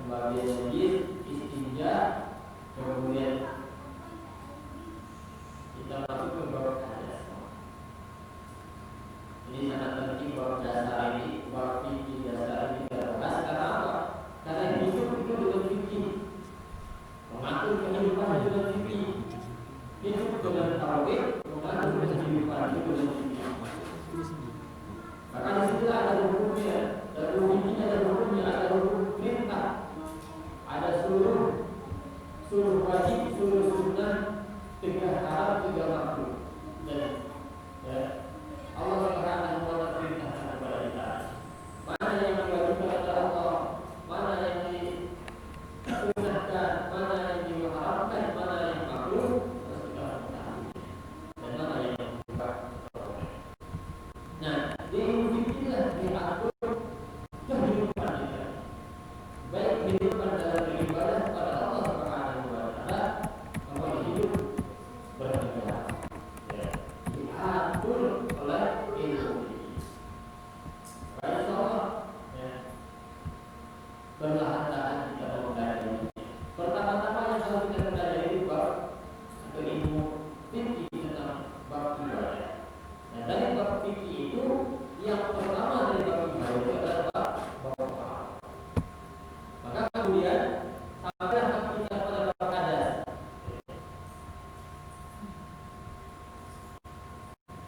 sebagai sujud istinja, kemudian kita masuk ke bab hadas. Ini sangat penting bab dasar ini, bab fikih dasar ini kita bahas. Karena apa? Karena hidup itu dengan fikih, mengatur kehidupan dengan fikih, hidup dengan tauhid, mengatur kehidupan itu dengan fikih. Maka disitulah ada hukumnya, dan hukumnya ada hukumnya, ada hukum perintah, ada seluruh wajib, seluruh sunnah, 3 haram, 3 makruh. Dan Allah Subhanahu wa taala perintahkan kepada kita. Mana yang diwajibkan oleh Allah, mana yang disunnahkan, mana yang diharamkan, mana yang makruh, harus kita ketahui. Dan mana yang bukan. Nah, di fikihlah diatur kehidupan kita. Baik kehidupan dalam beribadah kepada Allah Subhanahu wa taala maupun hidup bernegara. Diatur oleh ilmu. Baik Allah, perlahan-lahan kita mempelajari. Pertama-tama yang harus kita pelajari itu bab atau ilmu fikih tentang bab ibadah. Nah, dari bab fikih itu yang pertama dari bab ibadah itu adalah bab sholat. Maka kemudian sampailah kita pada bab hadas.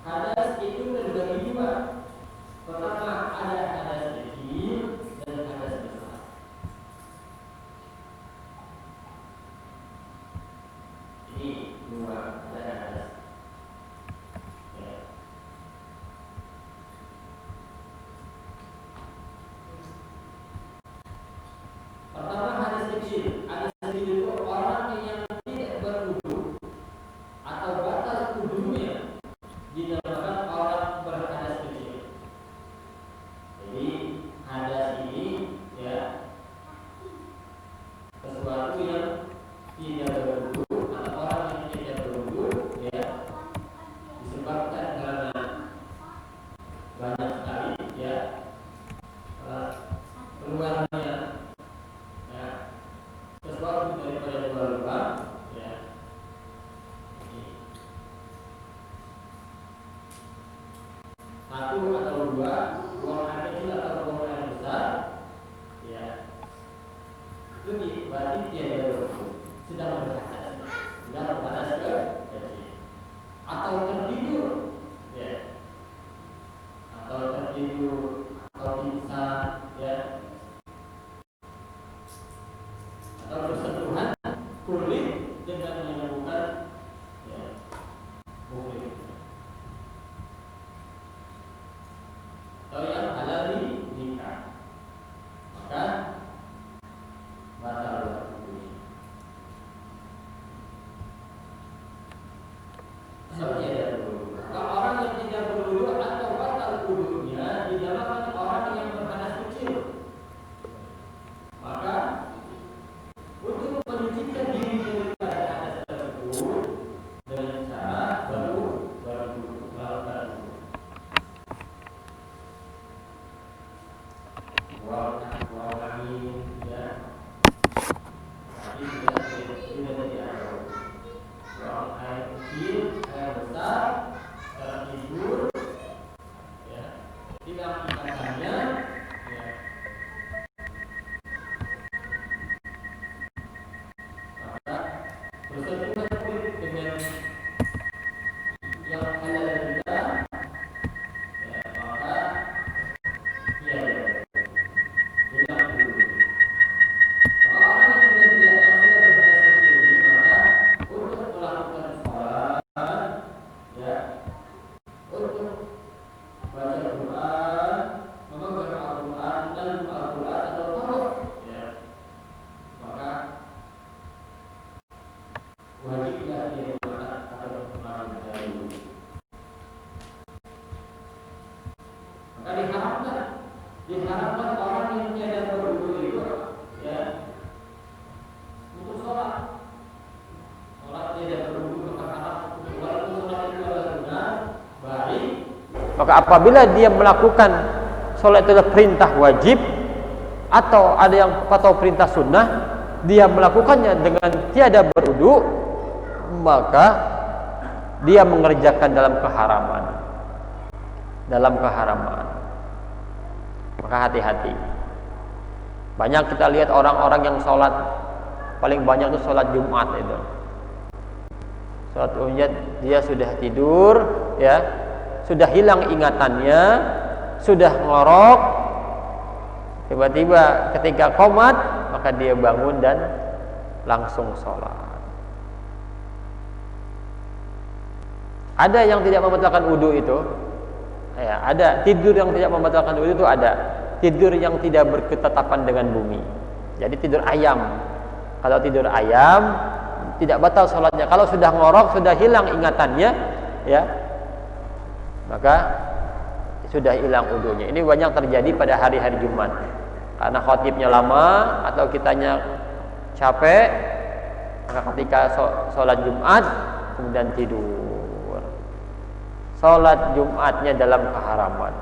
Hadas itu terbagi 2. Pertama ada hadas kecil dan hadas besar. Ini 2 ada hadas. Pertama hadas kecil. Hadas kecil itu orang yang tidak berwudu atau batal wudunya dinamakan orang berhadas kecil. Jadi hadas ini sesuatu yang tidak berwudu atau orang yang tidak berwudu disebabkan karena banyak sekali keluarnya sesuatu daripada luar-luar satu atau 2 buang air kecil atau buang air besar itu berarti tiada berwudu, sedang berhadas kecil atau tertidur atau pingsan atau bersentuhan kulit dengan menyebabkan kulit atau yang halal nikah, maka batal wudu. Seperti ada wudu. Kalau orang yang tidak berwudu atau batal wudunya dinamakan orang yang berhadas kecil. Maka untuk menyucikan diri daripada hadas tersebut dengan cara melakukan buang angin tapi sudah tidak buang air kecil, air besar, tertidur tidak menggunakannya maka bersentuhan kulit dengan yang halal kita maka tidak dulu. Maka orang yang sudah berhadas kecil ini maka untuk melakukan sholat untuk baca Quran, memegang Al-Quran dan Al-Quran atau tawaf maka wajiblah dia menggunakan atau bermain dahulu. Maka diharapkan orang yang tiada berwudu itu untuk sholat tidak berwudu maka haram. Walaupun sholat itu adalah benar, baik, maka apabila dia melakukan sholat itu adalah perintah wajib, atau ada yang atau perintah sunnah, dia melakukannya dengan tiada berwudu, maka dia mengerjakan dalam keharaman. Maka hati-hati. Banyak kita lihat orang-orang yang sholat, paling banyak itu sholat Jumat itu. Sholat Jumat dia sudah tidur, ya, sudah hilang ingatannya, sudah ngorok, tiba-tiba ketika qomat maka dia bangun dan langsung sholat. Ada yang tidak membatalkan wudu itu, ya, ada tidur yang tidak membatalkan wudu itu ada. Tidur yang tidak berketetapan dengan bumi. Jadi tidur ayam. Kalau tidur ayam tidak batal sholatnya. Kalau sudah ngorok, sudah hilang ingatannya, ya, maka sudah hilang wudunya. Ini banyak terjadi pada hari-hari Jumat. Karena khotibnya lama atau kitanya capek, maka ketika sholat Jumat kemudian tidur. Sholat Jumatnya dalam keharaman.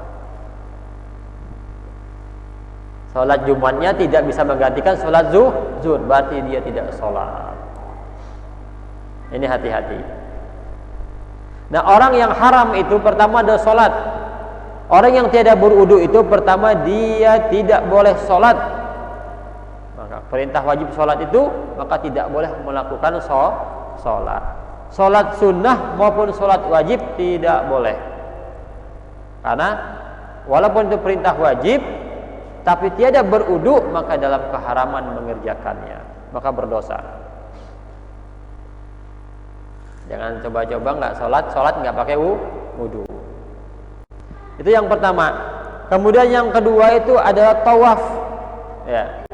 Sholat Jumatnya tidak bisa menggantikan sholat zuhur, berarti dia tidak sholat. Ini hati-hati. Nah, orang yang haram itu pertama ada sholat. Orang yang tiada berwudu itu pertama dia tidak boleh sholat. Maka perintah wajib sholat itu maka tidak boleh melakukan sholat. Sholat sunnah maupun sholat wajib tidak boleh. Karena walaupun itu perintah wajib, tapi tiada berwudu, maka dalam keharaman mengerjakannya, maka berdosa. Jangan coba-coba nggak sholat nggak pakai wudu. Itu yang pertama. Kemudian yang kedua itu adalah tawaf, ya,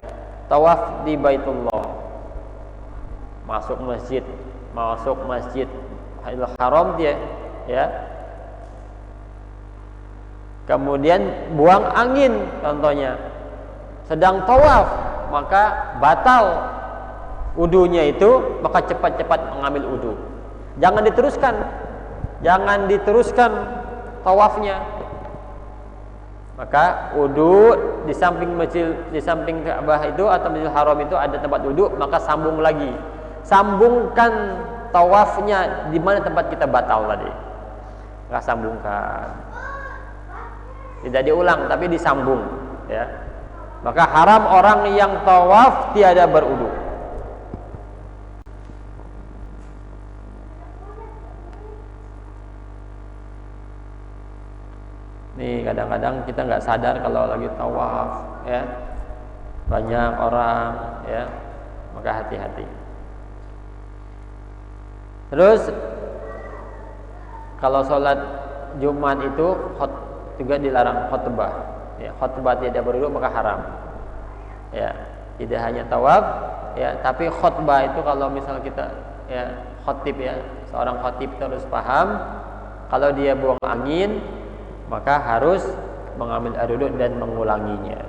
tawaf di Baitullah, masuk masjid Haram dia, ya. Kemudian buang angin contohnya. Sedang tawaf maka batal wudunya itu, maka cepat-cepat mengambil wudu. Jangan diteruskan tawafnya. Maka wudu di samping masjid, di samping Ka'bah itu atau Masjidil Haram itu ada tempat wudu, maka sambung lagi. Sambungkan tawafnya di mana tempat kita batal tadi. Enggak sambungkan. Tidak diulang tapi disambung, ya. Maka haram orang yang tawaf tiada berwudu. Nih kadang-kadang kita nggak sadar kalau lagi tawaf, ya, banyak orang, ya, maka hati-hati. Terus kalau sholat Jumat itu juga dilarang khutbah, ya, khutbah tidak berwudu maka haram, ya. Tidak hanya tawaf, ya, tapi khutbah itu kalau misal kita, ya, khotib, ya, seorang khotib terus paham kalau dia buang angin maka harus mengambil air wudu dan mengulanginya.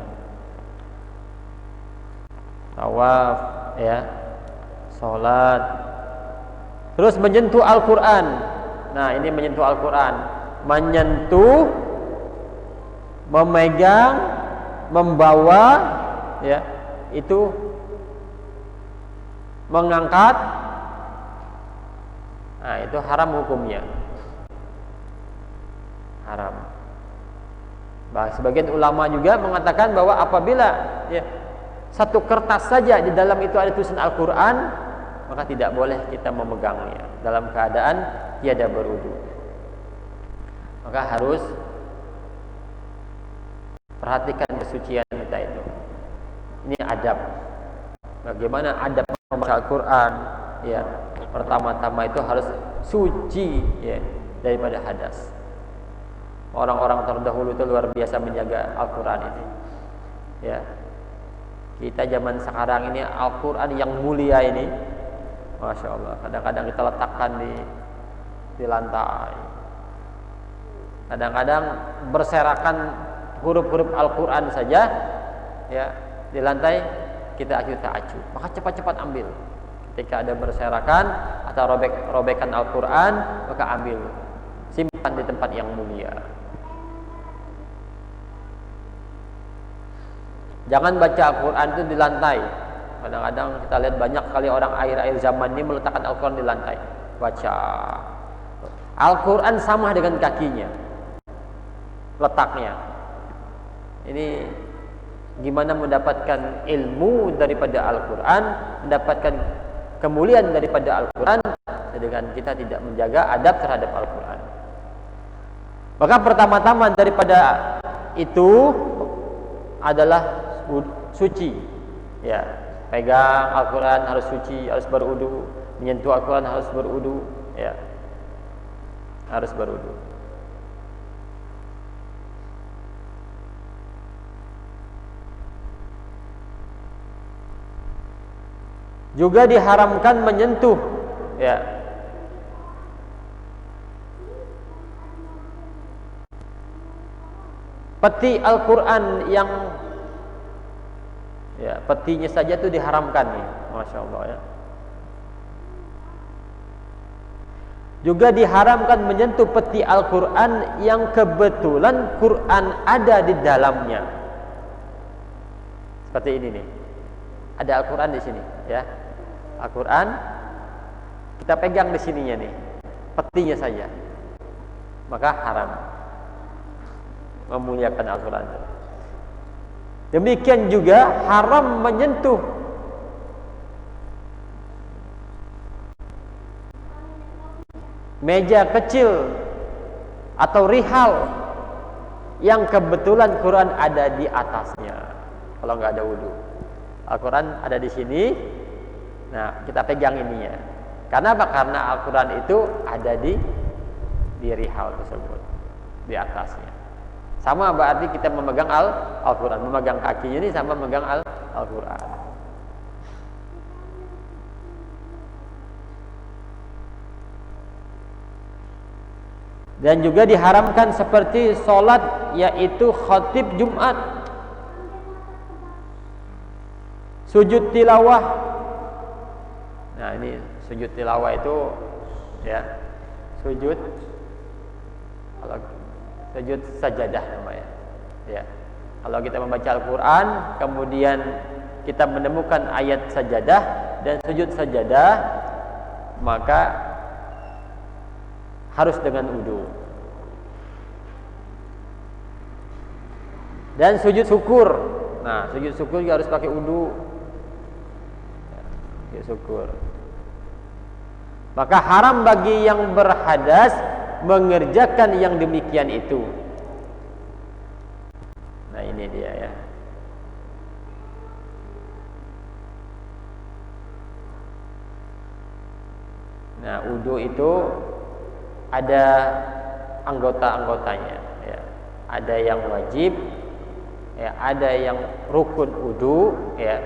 Tawaf, ya, sholat, terus menyentuh Al-Quran. Nah, ini menyentuh Al-Quran, menyentuh, memegang, membawa, ya, itu mengangkat. Nah, itu haram hukumnya, haram. Sebagian ulama juga mengatakan bahwa apabila, ya, satu kertas saja di dalam itu ada tulisan Al-Quran, maka tidak boleh kita memegangnya dalam keadaan tiada berwudu. Maka harus perhatikan kesucian kita itu. Ini adab. Bagaimana adab membaca Al-Quran, ya. Pertama-tama itu harus suci, ya, daripada hadas. Orang-orang terdahulu itu luar biasa menjaga Al-Quran ini, ya. Kita zaman sekarang ini Al-Quran yang mulia ini, Masya Allah, kadang-kadang kita letakkan di lantai. Kadang-kadang berserakan huruf-huruf Al-Quran saja, ya, di lantai kita acu. Maka cepat-cepat ambil. Ketika ada berserakan atau robekan Al-Quran, maka ambil, simpan di tempat yang mulia. Jangan baca Al-Quran itu di lantai. Kadang-kadang kita lihat banyak kali orang akhir-akhir zaman ini meletakkan Al-Quran di lantai. Baca. Al-Quran sama dengan kakinya, letaknya. Ini gimana mendapatkan ilmu daripada Al-Quran, mendapatkan kemuliaan daripada Al-Quran, dengan kita tidak menjaga adab terhadap Al-Quran. Maka pertama-tama daripada itu adalah suci. Ya, pegang Al-Quran harus suci, harus berwudu. Menyentuh Al-Quran harus berwudu. Ya, harus berwudu. Juga diharamkan menyentuh, ya, peti Al-Quran yang, ya, petinya saja itu diharamkan nih, Masya Allah ya. Juga diharamkan menyentuh peti Al-Quran yang kebetulan Quran ada di dalamnya. Seperti ini nih, ada Al-Quran di sini, ya. Al-Quran kita pegang di sininya nih, petinya saja, maka haram memuliakan Al-Quran. Demikian juga haram menyentuh meja kecil atau rihal yang kebetulan Quran ada di atasnya. Kalau nggak ada wudu, Al-Quran ada di sini. Nah, kita pegang ininya. Karena apa? Karena Al-Quran itu ada di rihal tersebut, di atasnya. Sama berarti kita memegang Al-Quran, memegang kakinya ini sama memegang Al-Quran. Dan juga diharamkan seperti sholat, yaitu khatib Jumat, sujud tilawah. Nah, ini sujud tilawah itu, ya, sujud, kalau sujud sajadah namanya, ya. Kalau kita membaca Al-Quran, kemudian kita menemukan ayat sajadah dan sujud sajadah, maka harus dengan wudu. Dan sujud syukur, nah, sujud syukur juga harus pakai wudu. Ya, syukur. Maka haram bagi yang berhadas mengerjakan yang demikian itu. Nah, ini dia ya. Nah, wudu itu ada anggota-anggotanya, ya. Ada yang wajib, ya, ada yang rukun wudu, ya.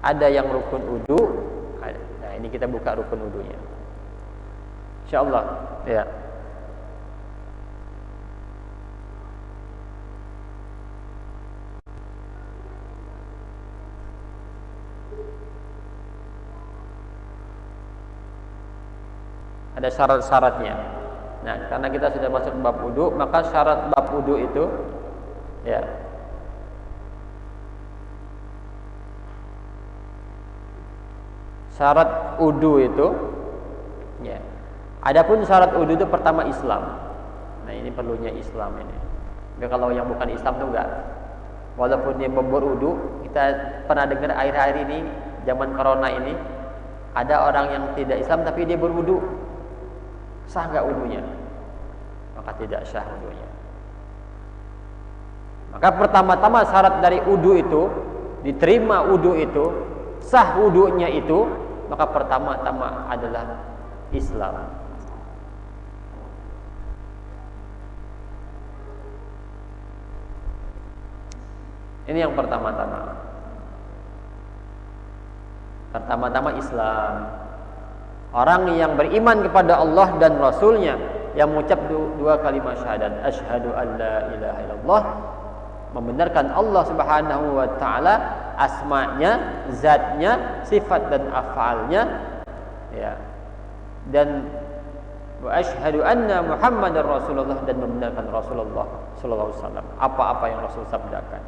Ada yang rukun wudu. Nah, ini kita buka rukun wudunya, insyaallah, ya. Ada syarat-syaratnya. Nah, karena kita sudah masuk bab wudu, maka syarat bab wudu itu, ya, syarat wudu itu, ya. Adapun syarat wudu itu pertama Islam. Nah, ini perlunya Islam ini. Tapi kalau yang bukan Islam itu enggak. Walaupun dia berwudu, kita pernah dengar akhir-akhir ini zaman corona ini ada orang yang tidak Islam tapi dia berwudu. Sah enggak wudunya? Maka tidak sah wudunya. Maka pertama-tama syarat dari wudu itu, diterima wudu itu, sah wudunya itu, maka pertama-tama adalah Islam. Ini yang pertama-tama. Pertama-tama Islam. Orang yang beriman kepada Allah dan Rasulnya, yang mengucap dua kalimat syahadat, asyhadu an la ilaha illallah, membenarkan Allah Subhanahu wa taala, asmanya, zatnya, sifat dan afalnya, ya. Dan wa asyhadu anna Muhammadar Rasulullah, dan membenarkan Rasulullah sallallahu alaihi wasallam, apa-apa yang Rasul sabdakan.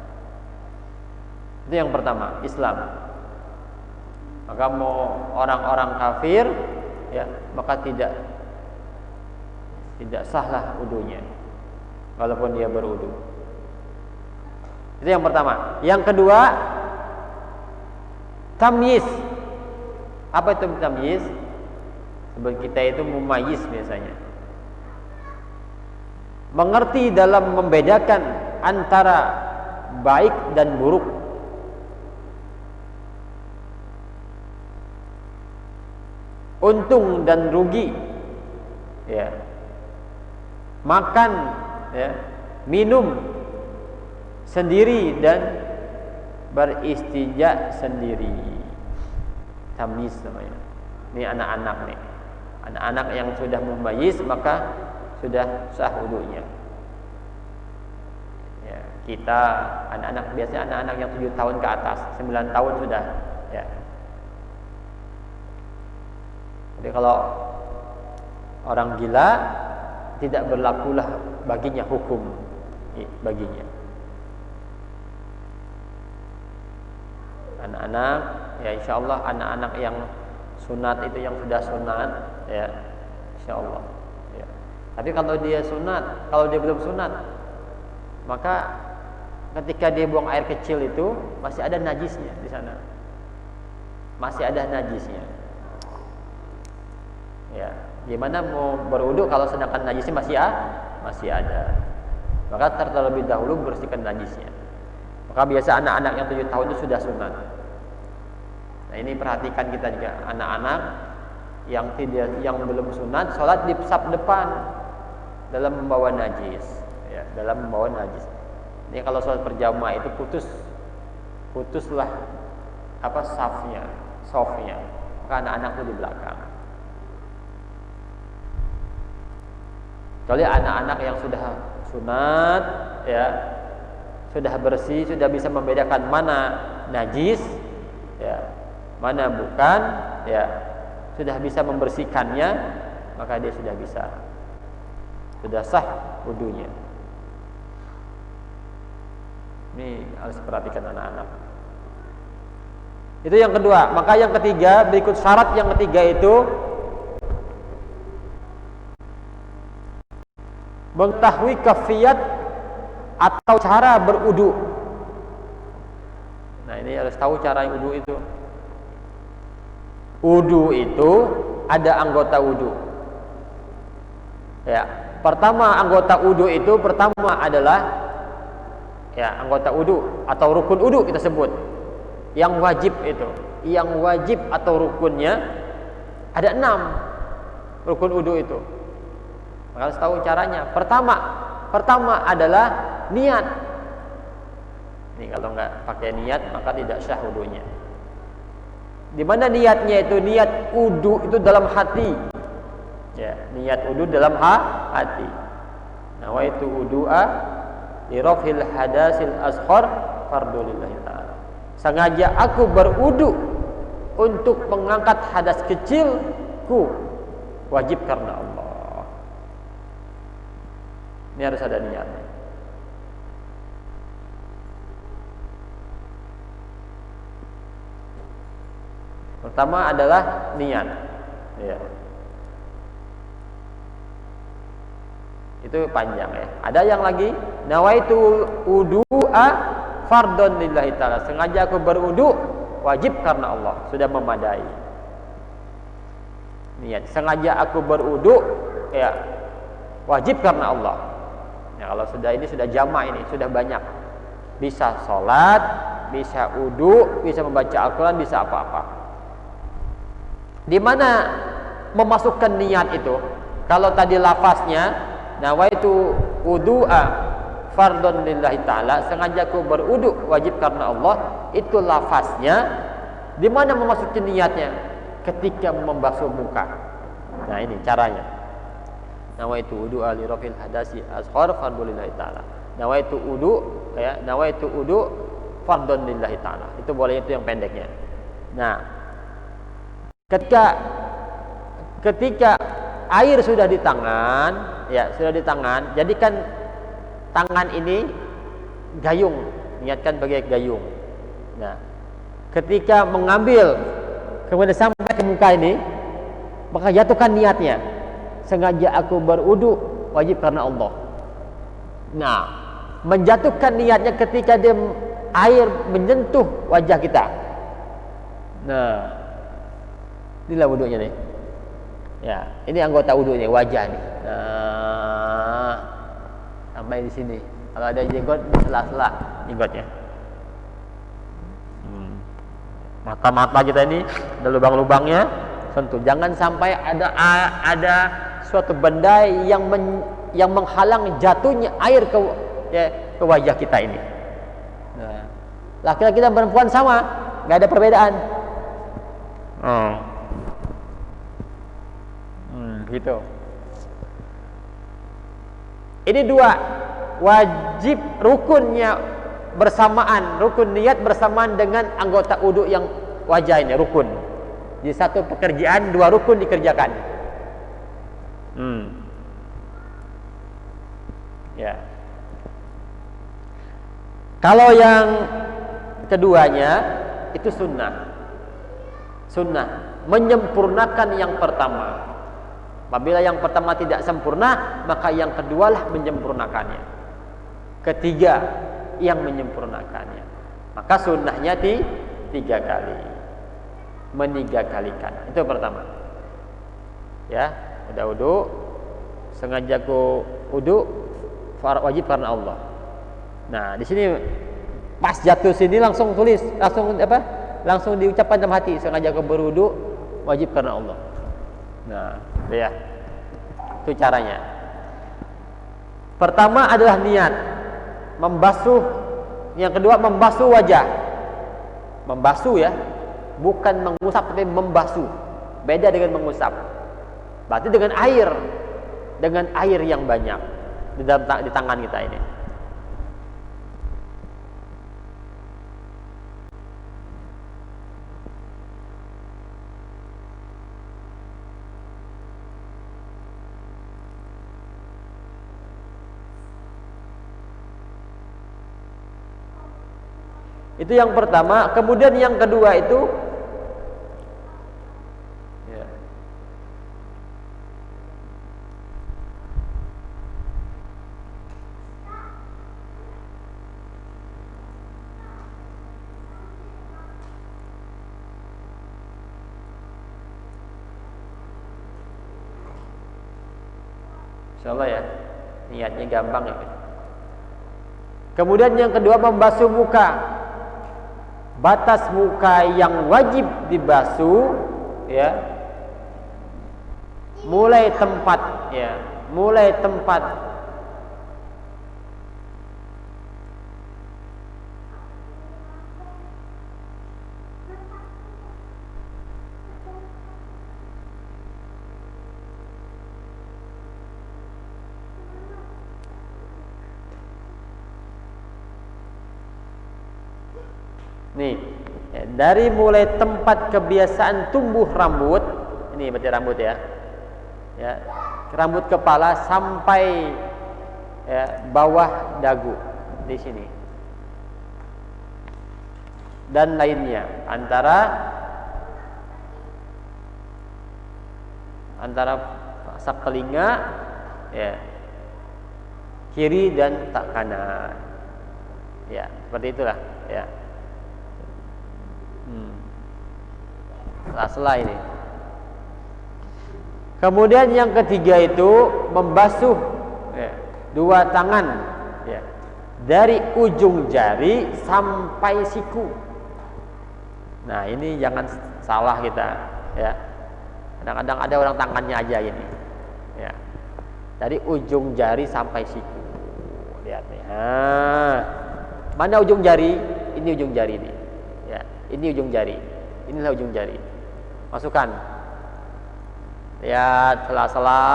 Itu yang pertama, Islam. Maka mau orang-orang kafir, ya, maka tidak sahlah wudunya, walaupun dia berwudu. Itu yang pertama. Yang kedua, tamyiz. Apa itu tamyiz? Sebab kita itu mumayyiz biasanya. Mengerti dalam membedakan antara baik dan buruk. Untung dan rugi, ya. Makan, ya, minum sendiri dan beristinja sendiri. Tamyiz namanya. Ini anak-anak nih. Anak-anak yang sudah mumayyiz maka sudah sah wudunya. Ya, kita anak-anak biasanya anak-anak yang 7 tahun ke atas, 9 tahun sudah, ya. Jadi kalau orang gila tidak berlakulah baginya hukum baginya. Anak-anak, ya insyaallah anak-anak yang sunat itu yang sudah sunat, ya insyaallah. Ya. Tapi kalau dia sunat, kalau dia belum sunat, maka ketika dia buang air kecil itu masih ada najisnya di sana, masih ada najisnya. Ya, gimana mau berwudu kalau sedangkan najisnya masih ada? Maka terlebih dahulu bersihkan najisnya. Maka biasa anak-anak yang 7 tahun itu sudah sunat. Nah ini perhatikan kita juga, anak-anak yang belum sunat sholat di saf depan dalam membawa najis, ya, dalam membawa najis. Ini kalau sholat berjamaah itu putuslah apa safnya, maka anak-anak itu di belakang. Kecuali anak-anak yang sudah sunat, ya, sudah bersih, sudah bisa membedakan mana najis, ya, mana bukan, ya, sudah bisa membersihkannya, maka dia sudah sah wudunya. Ini harus perhatikan anak-anak. Itu yang kedua. Maka yang ketiga, berikut syarat yang ketiga itu mengetahui kafiyat atau cara berwudu. Nah ini harus tahu cara wudu itu. Wudu itu ada anggota wudu. Ya, pertama anggota wudu itu pertama adalah, ya, anggota wudu atau rukun wudu kita sebut. Yang wajib itu, yang wajib atau rukunnya ada 6 rukun wudu itu. Maka harus tahu caranya. Pertama adalah niat. Ini kalau nggak pakai niat maka tidak sah wudunya. Di mana niatnya itu? Niat wudu itu dalam hati. Ya, niat wudu dalam hati. Nawaitu wudu'a li raf'il hadasil asghar fardhu lillahi ta'ala. Sengaja aku berwudu untuk mengangkat hadas kecilku, wajib karena Allah. Ini harus ada niatnya. Pertama adalah niat, ya. Itu panjang, ya. Ada yang lagi, nawaitu wudu'a fardhon lillahi ta'ala. Sengaja aku berwudu wajib karena Allah. Sudah memadai. Niat, sengaja aku berwudu, ya, wajib karena Allah. Ya, kalau sudah ini sudah jama', ini sudah banyak. Bisa sholat, bisa wudu, bisa membaca Al-Quran, bisa apa-apa. Di mana memasukkan niat itu? Kalau tadi lafaznya nawaitu wudu'a fardhon lillahi ta'ala, sengaja aku berwudu wajib karena Allah, itu lafaznya. Di mana memasukkan niatnya? Ketika membasuh muka. Nah ini caranya. Nawaitu wudu'a li rafil hadasi asghar fardhon lillahi ta'ala. Nawaitu wudu, ya, nawaitu wudu fardhon lillahi ta'ala. Itu boleh, itu yang pendeknya. Nah, ketika air sudah di tangan, ya, sudah di tangan, jadikan tangan ini gayung, niatkan bagai gayung. Nah, ketika mengambil kemudian sampai ke muka ini, maka jatuhkan niatnya. Sengaja aku berwudu wajib karena Allah. Nah, menjatuhkan niatnya ketika dia air menyentuh wajah kita. Nah, inilah wudunya nih. Ya, ini anggota wudunya, wajah nih. Nah, sampai di sini. Kalau ada jenggot, sela-sela jenggotnya. Mata-mata kita ini ada lubang-lubangnya, sentuh. Jangan sampai ada suatu benda yang menghalang jatuhnya air ke wajah kita ini. Nah, laki-laki dan perempuan sama, nggak ada perbedaan. Gitu. Ini dua wajib rukunnya bersamaan, rukun niat bersamaan dengan anggota wudu yang wajah ini, rukun. Di satu pekerjaan dua rukun dikerjakan. Ya. Kalau yang keduanya itu sunnah. Sunnah menyempurnakan yang pertama. Apabila yang pertama tidak sempurna, maka yang kedualah menyempurnakannya. Ketiga yang menyempurnakannya. Maka sunnahnya 3 kali. Meniga kalikan. Itu pertama. Ya, udah wudu, sengaja ku wudu, wajib karena Allah. Nah, di sini pas jatuh sini langsung tulis, langsung diucapkan dalam hati, sengaja ku berwudu, wajib karena Allah. Nah, ya. Itu caranya. Pertama adalah niat membasuh, yang kedua membasuh wajah. Membasuh ya, bukan mengusap tapi membasuh. Beda dengan mengusap. Berarti dengan air yang banyak di tangan kita ini. Itu yang pertama. Kemudian yang kedua itu ya. Insyaallah ya, niatnya gampang ya. Kemudian yang kedua membasuh muka. Batas muka yang wajib dibasuh ya, mulai tempat nih, ya, dari mulai tempat kebiasaan tumbuh rambut, ini berarti rambut ya, rambut kepala sampai ya, bawah dagu di sini, dan lainnya antara sak telinga ya, kiri dan tak kanan, ya seperti itulah ya. Sela-sela ini. Kemudian yang ketiga itu membasuh ya, dua tangan ya, dari ujung jari sampai siku. Nah ini jangan salah kita ya. Kadang-kadang ada orang tangannya aja ini ya, dari ujung jari sampai siku. Lihat nih, mana ujung jari? Ini ujung jari nih ya, ini ujung jari, inilah ujung jari. Masukkan, lihat sela-sela,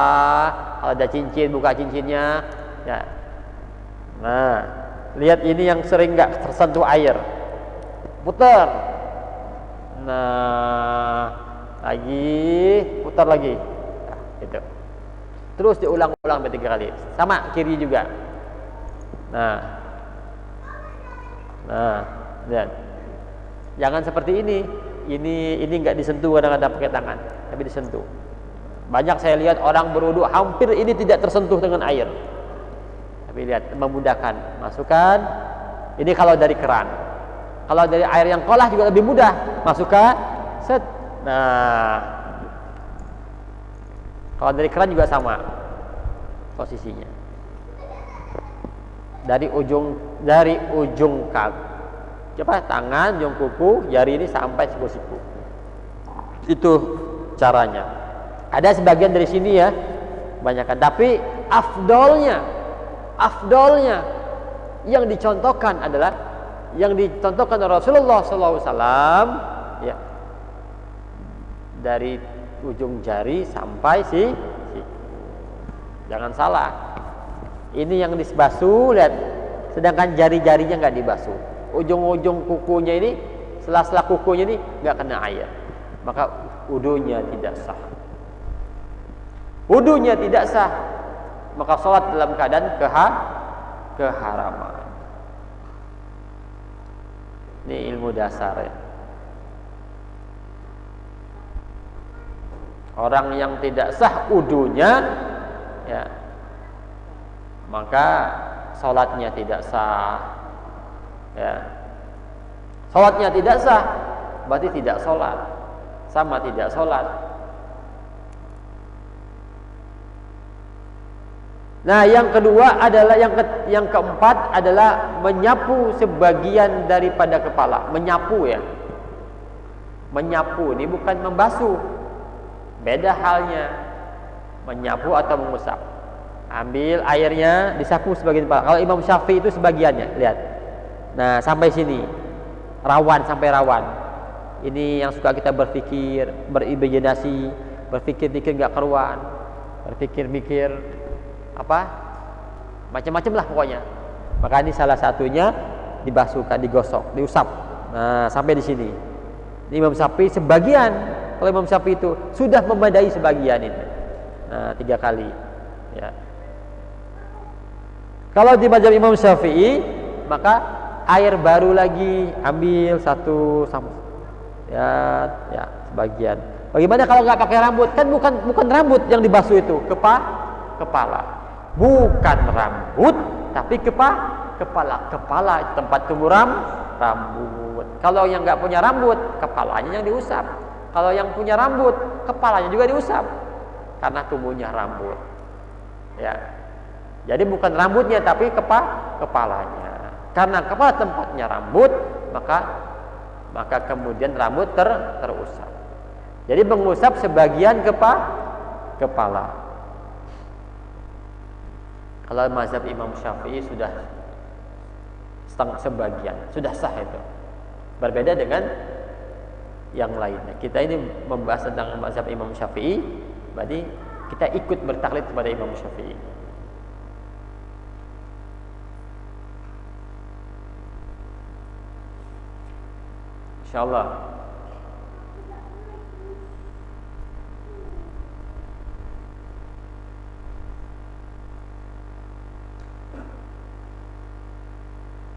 kalau ada cincin buka cincinnya ya. Nah lihat ini yang sering nggak tersentuh air, putar. Nah lagi, putar lagi nah, itu. Terus diulang-ulang 3 kali, sama kiri juga. Nah lihat Jangan seperti ini. Ini nggak disentuh kadang-kadang pakai tangan, tapi disentuh. Banyak saya lihat orang berwudu hampir ini tidak tersentuh dengan air. Tapi lihat memudahkan. Masukkan. Ini kalau dari keran. Kalau dari air yang kolah juga lebih mudah. Masukkan. Set. Nah. Kalau dari keran juga sama posisinya. Dari ujung kaki, tangan, ujung kuku, jari ini sampai siku-siku. Itu caranya. Ada sebagian dari sini ya, kebanyakan. Tapi afdolnya yang dicontohkan adalah Rasulullah SAW, ya, dari ujung jari sampai jangan salah. Ini yang dibasuh, lihat. Sedangkan jari-jarinya nggak dibasuh. Ujung-ujung kukunya ini, sela-sela kukunya ini nggak kena air. Maka wudunya tidak sah. Wudunya tidak sah. Maka sholat dalam keadaan keharaman. Ini ilmu dasar ya. Orang yang tidak sah wudunya, ya, maka sholatnya tidak sah, ya. Sholatnya tidak sah, berarti tidak sholat, sama tidak sholat. Nah, yang kedua adalah yang keempat adalah menyapu sebagian daripada kepala. Menyapu ya, menyapu ini bukan membasuh, beda halnya. Menyapu atau mengusap. Ambil airnya, disapu sebagian kepala. Kalau Imam Syafi'i itu sebagiannya, lihat. Nah, sampai sini. Sampai rawan. Ini yang suka kita berpikir, berimajinasi, berpikir-pikir enggak karuan. Berpikir-pikir macam-macam lah pokoknya. Maka ini salah satunya dibasuhkan, digosok, diusap. Nah, sampai di sini. Ini Imam Syafi'i sebagian. Kalau Imam Syafi'i itu sudah memadai sebagian ini. Nah, 3 kali. Ya. Kalau di mazhab Imam Syafi'i, maka air baru lagi, ambil satu sama, ya sebagian. Bagaimana kalau nggak pakai rambut? Kan bukan rambut yang dibasuh itu, kepala. Bukan rambut, tapi kepala tempat tumbuh rambut. Kalau yang nggak punya rambut, kepalanya yang diusap. Kalau yang punya rambut, kepalanya juga diusap, karena tumbuhnya rambut. Ya. Jadi bukan rambutnya tapi kepalanya. Karena kepala tempatnya rambut, maka kemudian rambut terusap. Jadi mengusap sebagian kepala. Kalau mazhab Imam Syafi'i sudah sebagian, sudah sah itu. Berbeda dengan yang lainnya. Kita ini membahas tentang mazhab Imam Syafi'i, berarti kita ikut bertaklid kepada Imam Syafi'i. InsyaAllah.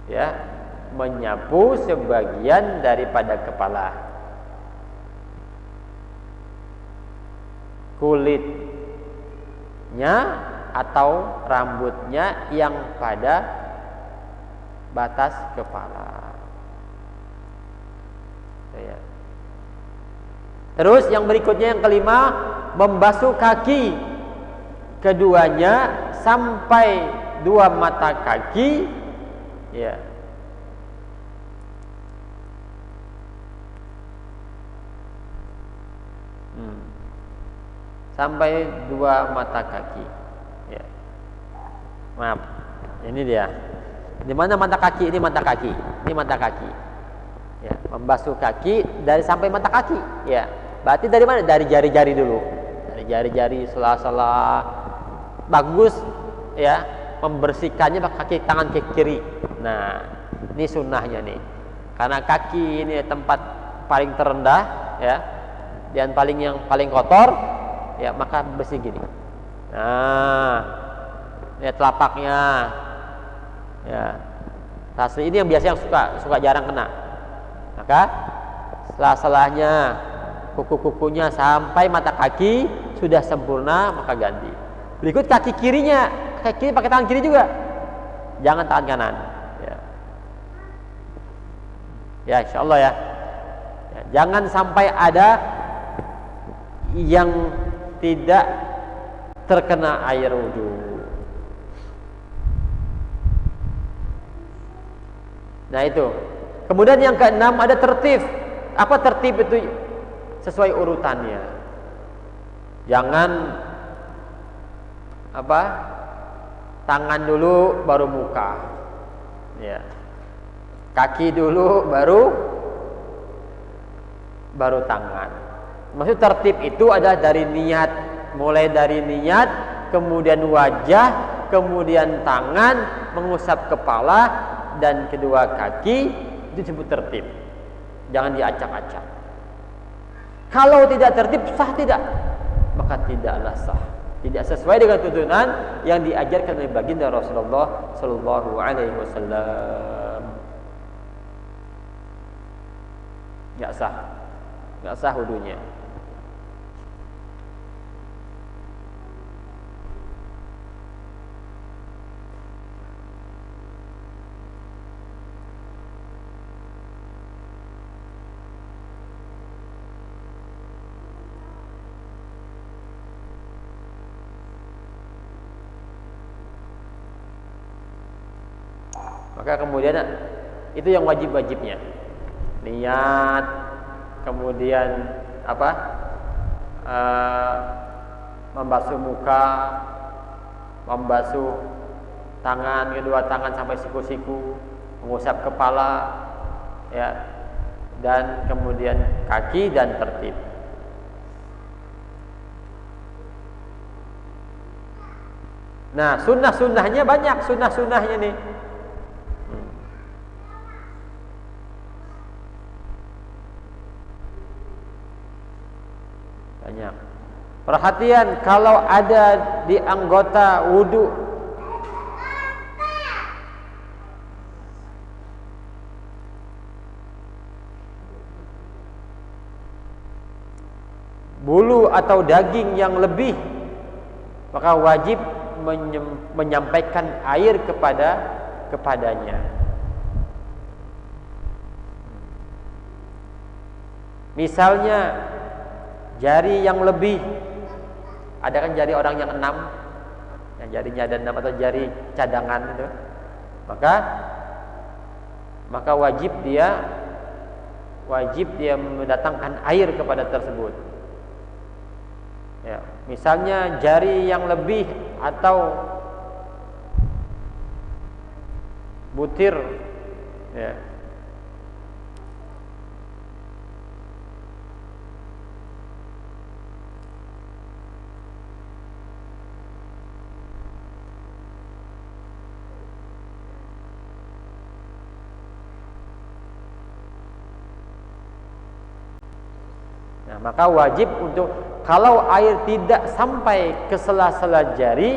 Ya, menyapu sebagian daripada kepala. Kulitnya atau rambutnya yang pada batas kepala. Ya. Terus yang berikutnya yang kelima, membasuh kaki keduanya sampai 2 mata kaki, ya. Sampai 2 mata kaki, ya. Maaf, ini dia. Di mana mata kaki? Ini mata kaki. Ini mata kaki. Ya, membasuh kaki dari sampai mata kaki, ya. Berarti dari mana? Dari jari-jari dulu. Dari jari-jari, sela-sela. Bagus, ya, membersihkannya pakai kaki tangan kiri. Nah, ini sunnahnya nih. Karena kaki ini tempat paling terendah, ya, dan yang paling kotor, ya, maka bersih gini. Nah, ini telapaknya, ya. Tasli ini yang biasa yang suka jarang kena. Maka selah-selahnya, kuku-kukunya sampai mata kaki sudah sempurna, maka ganti. Berikut kaki kirinya, kaki kiri pakai tangan kiri juga, jangan tangan kanan. Ya, insya Allah ya. Jangan sampai ada yang tidak terkena air wudhu. Nah itu. Kemudian yang keenam ada tertib. Apa tertib itu? Sesuai urutannya. Jangan tangan dulu baru muka. Ya. Kaki dulu baru tangan. Maksud tertib itu adalah dari niat, mulai dari niat, kemudian wajah, kemudian tangan, mengusap kepala dan kedua kaki, itu disebut tertib. Jangan diacak-acak. Kalau tidak tertib, sah tidak? Maka tidaklah sah. Tidak sesuai dengan tuntunan yang diajarkan oleh baginda Rasulullah Sallallahu Alaihi Wasallam. Nggak sah wudunya. Maka kemudian itu yang wajib-wajibnya. Niat, kemudian membasuh muka, membasuh tangan, kedua tangan sampai siku-siku, mengusap kepala, ya, dan kemudian kaki dan tertib. Nah, sunnah-sunnahnya banyak, sunnah-sunnahnya nih. Banyak. Perhatian, kalau ada di anggota wudu bulu atau daging yang lebih, maka wajib menyampaikan air kepadanya. Misalnya jari yang lebih, ada kan jari orang yang 6, yang jarinya ada 6 atau jari cadangan itu, maka wajib dia mendatangkan air kepada tersebut. Ya, misalnya jari yang lebih atau butir, ya. Nah, maka wajib untuk, kalau air tidak sampai ke sela-sela jari,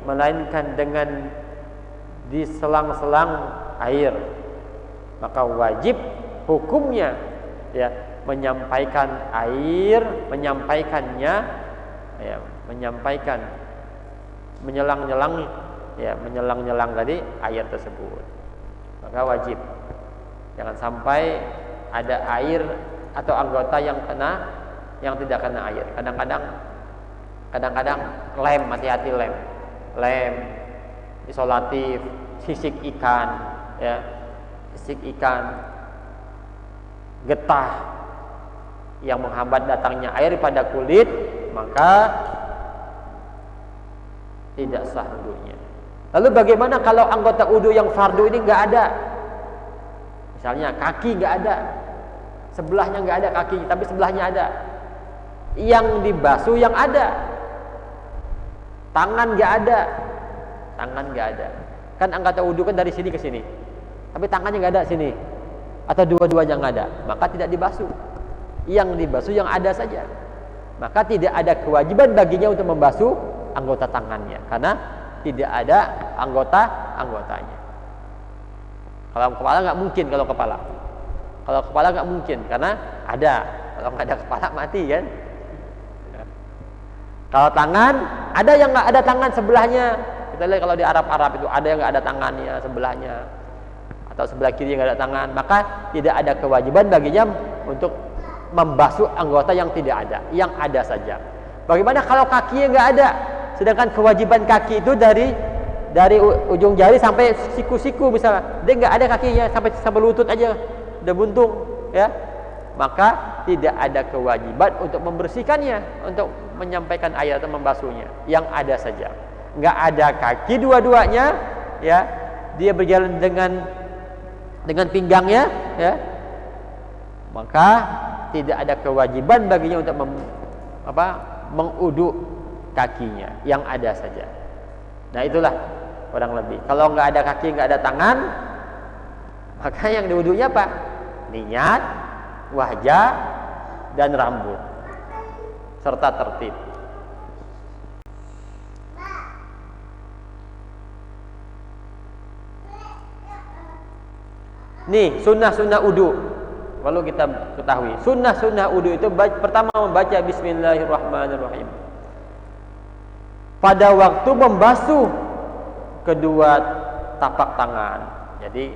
melainkan dengan di selang-selang air, maka wajib hukumnya, ya, menyampaikan air, menyelang-nyelang tadi air tersebut. Maka wajib, jangan sampai ada air atau anggota yang tidak kena air. Kadang-kadang lem, hati-hati lem isolatif, sisik ikan, ya, getah yang menghambat datangnya air pada kulit, maka tidak sah wudunya. Lalu bagaimana kalau anggota wudu yang fardu ini nggak ada? Misalnya kaki nggak ada, sebelahnya nggak ada kaki, tapi sebelahnya ada. Yang dibasuh yang ada, tangan nggak ada. Kan anggota wudu kan dari sini ke sini, tapi tangannya nggak ada sini, atau dua-duanya nggak ada, maka tidak dibasuh. Yang dibasuh yang ada saja, maka tidak ada kewajiban baginya untuk membasuh anggota tangannya, karena tidak ada anggotanya. Kalau kepala nggak mungkin, Kalau kepala nggak mungkin, karena ada. Kalau nggak ada kepala mati kan. Kalau tangan, ada yang nggak ada tangan sebelahnya. Kita lihat kalau di Arab itu ada yang nggak ada tangannya sebelahnya, atau sebelah kiri yang nggak ada tangan, maka tidak ada kewajiban baginya untuk membasuh anggota yang tidak ada, yang ada saja. Bagaimana kalau kakinya nggak ada, sedangkan kewajiban kaki itu dari ujung jari sampai siku-siku misalnya, dia nggak ada kakinya sampai lutut aja, udah buntung, ya, maka tidak ada kewajiban untuk membersihkannya, untuk menyampaikan air atau membasuhnya, yang ada saja. Nggak ada kaki dua-duanya, ya, dia berjalan dengan pinggangnya, ya, maka tidak ada kewajiban baginya untuk menguduk kakinya, yang ada saja. Nah itulah kurang lebih. Kalau nggak ada kaki, nggak ada tangan, maka yang diuduknya apa? Niat, wajah, dan rambut serta tertib. Nih sunnah-sunnah wudu. Kalau kita ketahui, sunnah-sunnah wudu itu pertama membaca Bismillahirrahmanirrahim pada waktu membasuh kedua tapak tangan. Jadi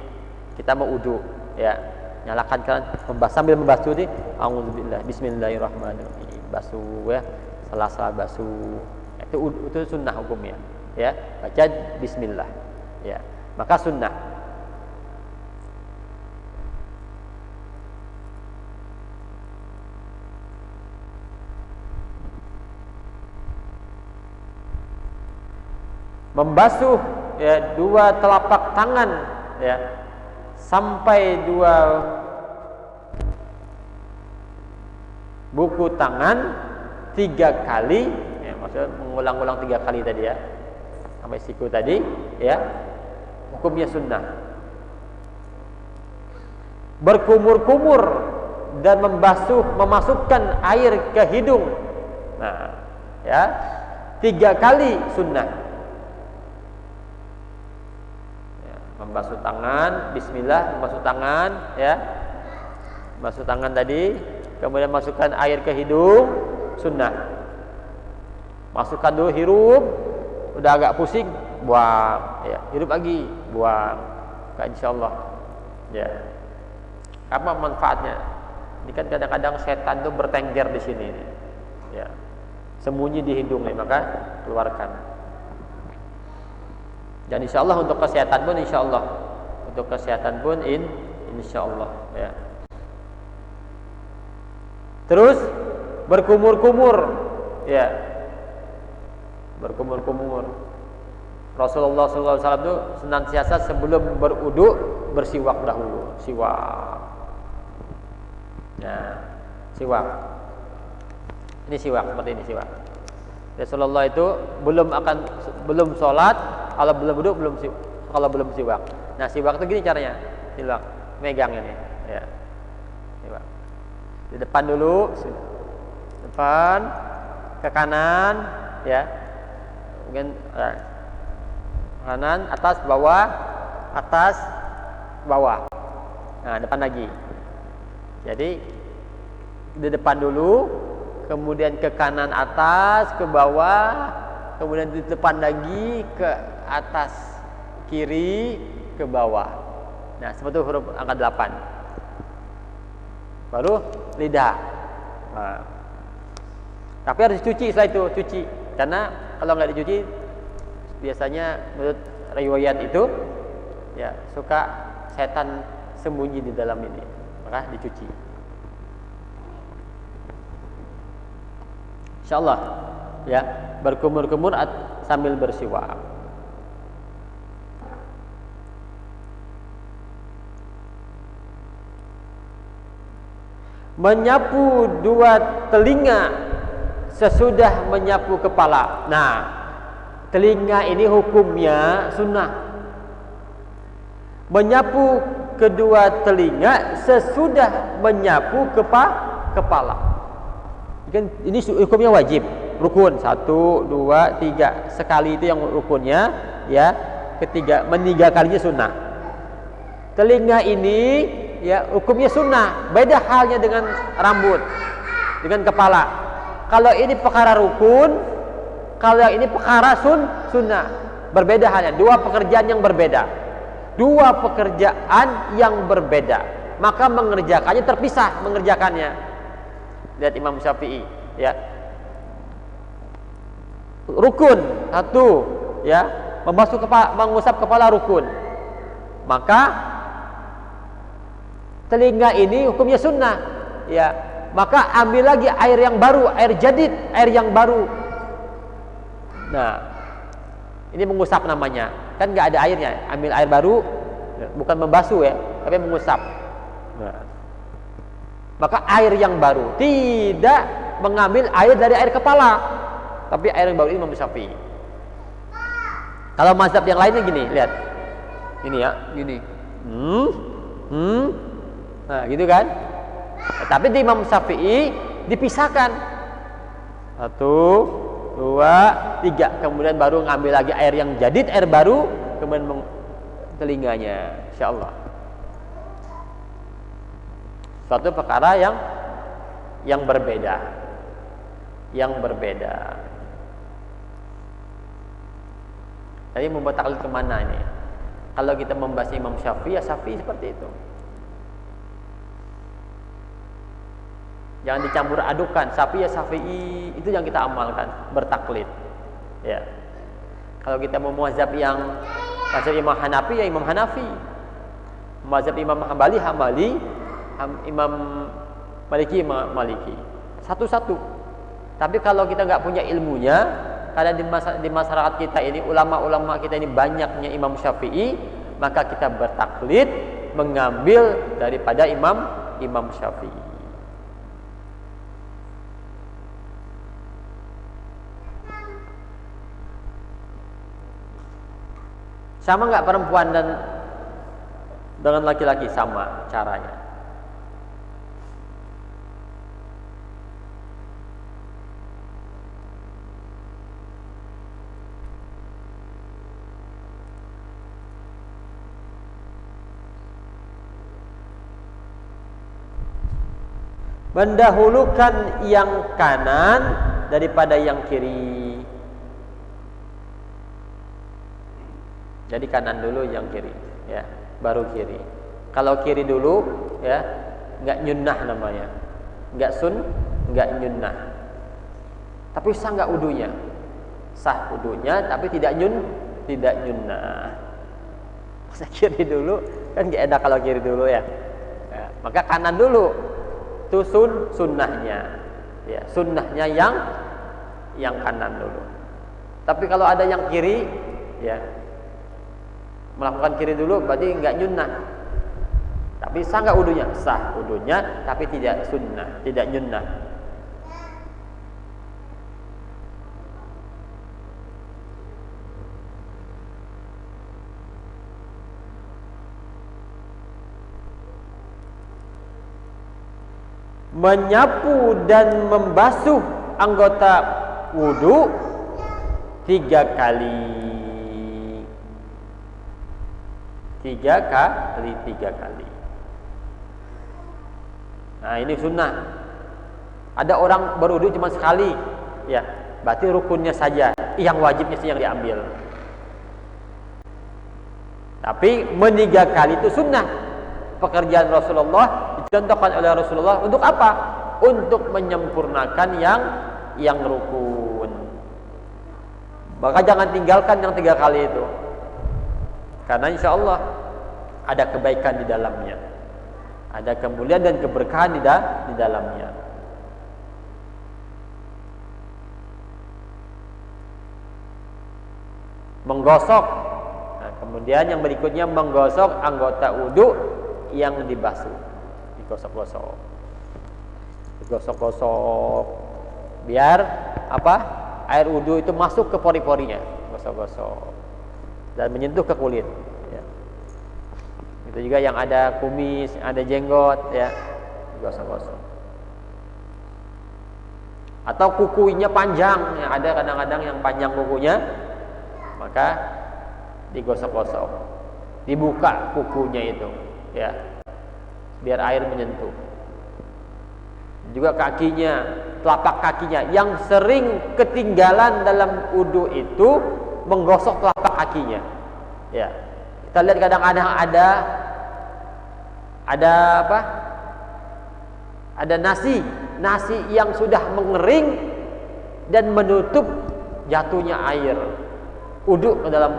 kita mau wudu, ya, nyalakan kan sambil membasuh ini, auzubillah, Bismillahirrahmanirrahim, basuh, ya, sela-sela basuh. Itu sunnah hukumnya, ya, baca Bismillah, ya, maka sunnah. Membasuh, ya, dua telapak tangan, ya, sampai dua buku tangan 3 kali, ya, maksudnya mengulang-ulang 3 kali tadi, ya, sampai siku tadi, ya, hukumnya sunnah. Berkumur-kumur dan memasukkan air ke hidung, nah, ya, 3 kali sunnah. Membasuh tangan, bismillah, membasuh tangan, ya, membasuh tangan tadi, kemudian masukkan air ke hidung, sunnah. Masukkan dulu, hirup, udah agak pusing, buang, ya, hirup lagi, buang, insyaallah, ya. Apa manfaatnya? Ini kan kadang-kadang setan tuh bertengger di sini, ya, sembunyi di hidung nih, maka keluarkan. Dan insyaallah untuk kesehatan pun insyaallah, ya. Terus berkumur-kumur, ya, berkumur-kumur. Rasulullah SAW itu senantiasa sebelum berwudu bersiwak dahulu, siwak. Nah, siwak. Ini siwak, seperti ini siwak. Rasulullah itu belum sholat, kalau belum wudu kalau belum siwak. Nah, siwak itu gini caranya, siwak, megang ini, ya, siwak. Di depan dulu, depan, ke kanan, ya, mungkin kanan, atas, bawah. Nah, depan lagi. Jadi di depan dulu, kemudian ke kanan, atas, ke bawah, kemudian di depan lagi, ke atas, kiri, ke bawah. Nah, seperti huruf angka 8. Baru lidah. Nah, tapi harus dicuci setelah itu, cuci. Karena kalau nggak dicuci, biasanya menurut riwayat itu, ya, suka setan sembunyi di dalam ini, maka dicuci. Insyaallah, ya, berkumur-kumur sambil bersiwak. Menyapu dua telinga sesudah menyapu kepala. Nah, telinga ini hukumnya sunnah. Menyapu kedua telinga sesudah menyapu kepala. Ini hukumnya wajib, rukun 1, 2, 3. Sekali itu yang rukunnya, ya. Ketiga, 3 kalinya sunnah. Telinga ini ya hukumnya sunnah. Beda halnya dengan rambut, dengan kepala. Kalau ini perkara rukun, kalau ini perkara sunnah. Berbeda halnya, dua pekerjaan yang berbeda. Dua pekerjaan yang berbeda. Maka mengerjakannya terpisah mengerjakannya. Lihat Imam Syafi'i, ya. Rukun satu, ya, mengusap kepala rukun. Maka telinga ini hukumnya sunnah, ya. Maka ambil lagi air yang baru, air jadid, air yang baru. Nah, ini mengusap namanya, kan nggak ada airnya. Ambil air baru, bukan membasuh ya, tapi mengusap. Nah, maka air yang baru, tidak mengambil air dari air kepala, tapi air yang baru ini Imam Syafi'i. Kalau mazhab yang lainnya gini, lihat. Ini ya, gini. Nah, gitu kan? Tapi di Imam Syafi'i dipisahkan. 1, 2, 3. Kemudian baru ngambil lagi air yang jadid, air baru, kemudian telinganya. Insyaallah. Suatu perkara yang berbeda. Yang berbeda. Tadi membuat taklid kemana ini? Kalau kita membahas Imam Syafi'i, ya Syafi'i seperti itu. Jangan dicampur adukan. Syafi'i ya Syafi'i, itu yang kita amalkan, bertaklid. Ya. Kalau kita mau mazhab yang mazhab Imam Hanafi, ya Imam Hanafi. Mazhab Imam Hambali, Hambali. Imam Maliki, Maliki. Satu-satu. Tapi kalau kita nggak punya ilmunya, karena di masyarakat kita ini, ulama-ulama kita ini banyaknya Imam Syafi'i, maka kita bertaklid mengambil daripada Imam Syafi'i. Sama nggak perempuan dengan laki-laki? Sama caranya. Mendahulukan yang kanan daripada yang kiri. Jadi kanan dulu, yang kiri, ya, baru kiri. Kalau kiri dulu, ya, nggak nyunnah namanya, nggak nyunnah. Tapi sah nggak wudunya? Sah wudunya, tapi tidak nyunnah. Masa kiri dulu, kan nggak enak kalau kiri dulu ya. Maka kanan dulu. Itu sunnahnya, ya, sunnahnya yang kanan dulu. Tapi kalau ada yang kiri, ya, melakukan kiri dulu berarti nggak nyunnah. Tapi sah nggak wudunya? Sah wudunya, tapi tidak sunnah, tidak nyunnah. Menyapu dan membasuh anggota wudu 3 kali. 3 kali. Nah, ini sunnah. Ada orang berwudu cuma sekali, ya, berarti rukunnya saja, yang wajibnya sih yang diambil. Tapi 3 kali itu sunnah. Pekerjaan Rasulullah dicontohkan oleh Rasulullah untuk apa? Untuk menyempurnakan yang rukun. Maka jangan tinggalkan yang 3 kali itu. Karena insya Allah ada kebaikan di dalamnya, ada kemuliaan dan keberkahan di dalamnya. Menggosok. Nah, kemudian yang berikutnya menggosok anggota wudu yang dibasuh, digosok-gosok, biar apa? Air wudu itu masuk ke pori-porinya, gosok-gosok dan menyentuh ke kulit. Ya. Itu juga yang ada kumis, ada jenggot, ya, gosok-gosok. Atau kukunya panjang, yang ada kadang-kadang yang panjang kukunya, maka digosok-gosok, dibuka kukunya itu. Ya, biar air menyentuh. Juga kakinya, telapak kakinya yang sering ketinggalan dalam wudu itu menggosok telapak kakinya. Ya. Kita lihat kadang-kadang ada apa? Ada nasi yang sudah mengering dan menutup jatuhnya air wudu ke dalam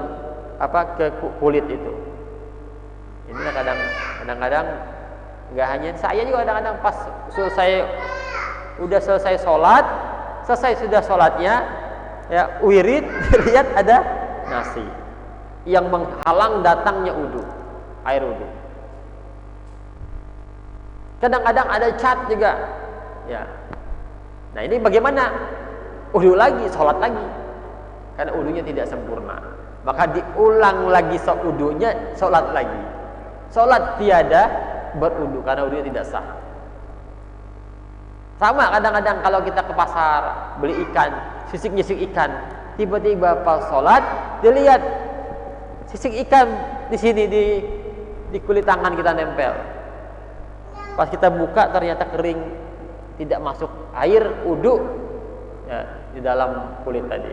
ke kulit itu. Ini kadang-kadang nggak hanya saya juga, kadang-kadang pas selesai sudah sholatnya ya wirid lihat ada nasi yang menghalang datangnya air wudu. Kadang-kadang ada cat juga ya. Nah ini bagaimana? Wudu lagi, sholat lagi, karena wudunya tidak sempurna, maka diulang lagi wudunya, sholat lagi. Sholat tiada berwudu karena wudunya tidak sah. Sama kadang-kadang kalau kita ke pasar beli ikan, sisik-nyisik ikan, tiba-tiba pas sholat dilihat sisik ikan di sini di kulit tangan kita nempel. Pas kita buka ternyata kering, tidak masuk air wudu ya, di dalam kulit tadi.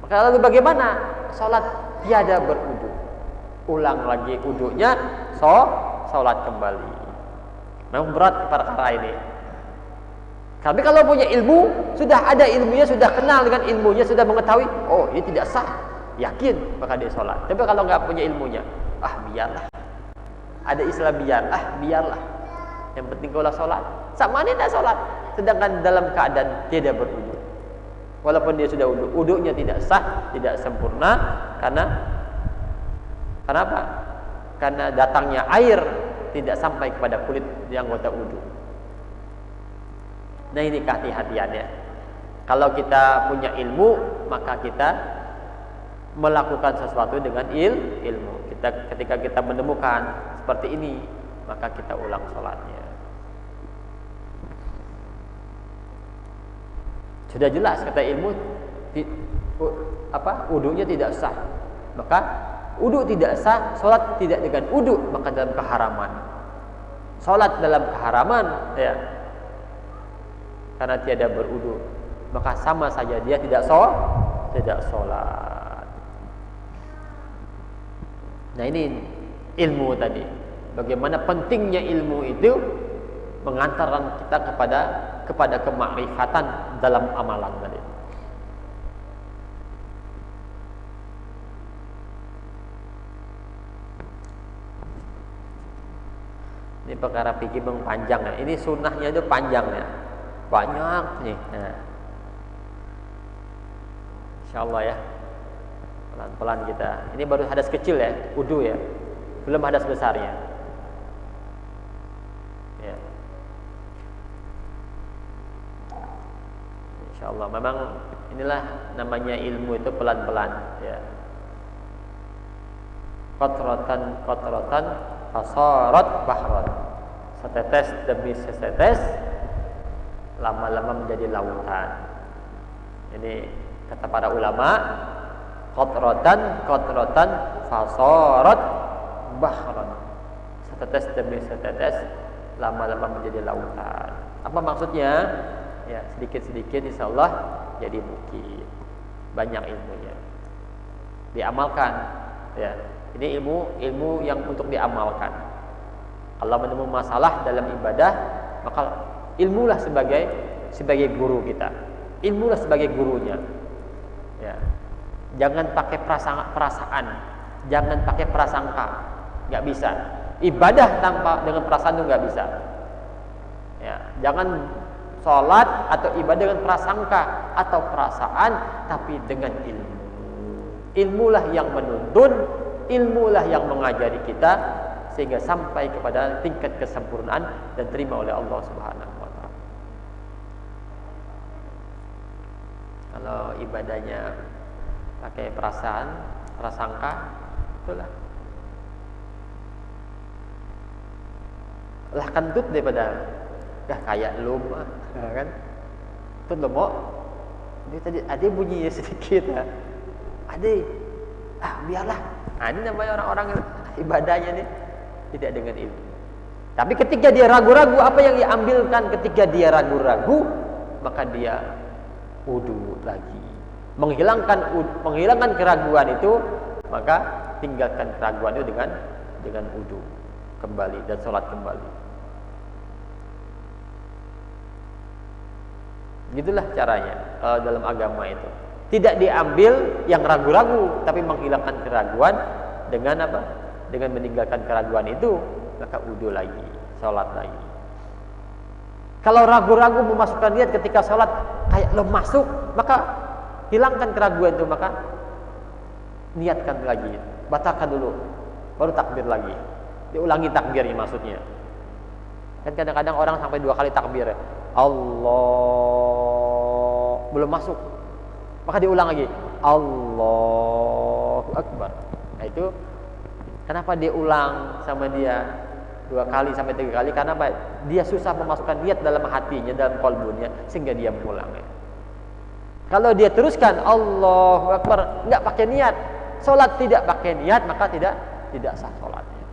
Maka lalu bagaimana? Sholat tiada berwudu. Ulang lagi wudunya, sholat kembali. Memang berat perkara ini. Tapi kalau punya ilmu, sudah ada ilmunya, sudah kenal dengan ilmunya, sudah mengetahui, oh ini tidak sah, yakin, maka dia sholat. Tapi kalau nggak punya ilmunya, biarlah. Ada istilah biarlah. Yang penting kaulah sholat. Sama ini tidak sholat, sedangkan dalam keadaan tidak berwudu. Walaupun dia sudah wudu, wudunya tidak sah, tidak sempurna, karena apa? Karena datangnya air tidak sampai kepada kulit yang anggota wudu. Nah ini kehati-hatiannya. Kalau kita punya ilmu, maka kita melakukan sesuatu dengan ilmu. Ketika kita menemukan seperti ini, maka kita ulang sholatnya. Sudah jelas kata ilmu, wudunya tidak sah. Maka wudu tidak sah, sholat tidak dengan wudu, maka dalam keharaman. Sholat dalam keharaman, ya. Karena tiada berwudu, maka sama saja dia tidak sholat. Nah ini ilmu tadi. Bagaimana pentingnya ilmu itu mengantarkan kita kepada kemakrifatan dalam amalan tadi. Ini perkara fikih panjang ya. Ini sunnahnya itu panjang ya. Banyak nih. Nah. Insyaallah ya. Pelan-pelan kita. Ini baru hadas kecil ya, wudu ya. Belum hadas besarnya. Ya. Insyaallah memang inilah namanya ilmu itu pelan-pelan ya. Qatratan fasarat bahran. Setetes demi setetes lama-lama menjadi lautan. Ini kata para ulama, qatratan fasarat bahran. Setetes demi setetes lama-lama menjadi lautan. Apa maksudnya? Ya, sedikit-sedikit insyaallah jadi bukit. Banyak ilmunya. Diamalkan ya. Ini ilmu yang untuk diamalkan. Kalau menemukan masalah dalam ibadah, maka ilmulah sebagai guru kita. Ilmulah sebagai gurunya. Ya. Jangan pakai perasaan, jangan pakai prasangka. Enggak bisa. Ibadah tanpa dengan perasaan itu enggak bisa. Ya, jangan sholat atau ibadah dengan prasangka atau perasaan, tapi dengan ilmu. Ilmulah yang menuntun, ilmulah yang mengajari kita sehingga sampai kepada tingkat kesempurnaan dan terima oleh Allah Subhanahu wa taala. Kalau ibadahnya pakai perasaan, prasangka, itulah lah kentut daripada kayak lu kan. Itu lemok. Dia tadi ada bunyinya sedikit ya. Ada biarlah. Nah, ini namanya orang-orang ibadahnya nih tidak dengan ilmu. Tapi ketika dia ragu-ragu, apa yang diambilkan ketika dia ragu-ragu? Maka dia wudu lagi. Menghilangkan keraguan itu, maka tinggalkan keraguan itu dengan wudu kembali dan sholat kembali. Gitulah caranya dalam agama itu. Tidak diambil yang ragu-ragu, tapi menghilangkan keraguan dengan apa? Dengan meninggalkan keraguan itu, maka wudu lagi, sholat lagi. Kalau ragu-ragu memasukkan niat ketika sholat kayak lo masuk, maka hilangkan keraguan itu, maka niatkan lagi, batalkan dulu, baru takbir lagi. Diulangi takbirnya maksudnya. Kan kadang-kadang orang sampai 2 kali takbir, Allah belum masuk, maka diulang lagi, Allahu Akbar. Nah itu kenapa dia ulang sama dia 2 kali sampai 3 kali? Karena apa? Dia susah memasukkan niat dalam hatinya, dalam qalbunya, sehingga dia mengulang. Kalau dia teruskan Allahu Akbar, enggak pakai niat, salat tidak pakai niat, maka tidak sah salatnya.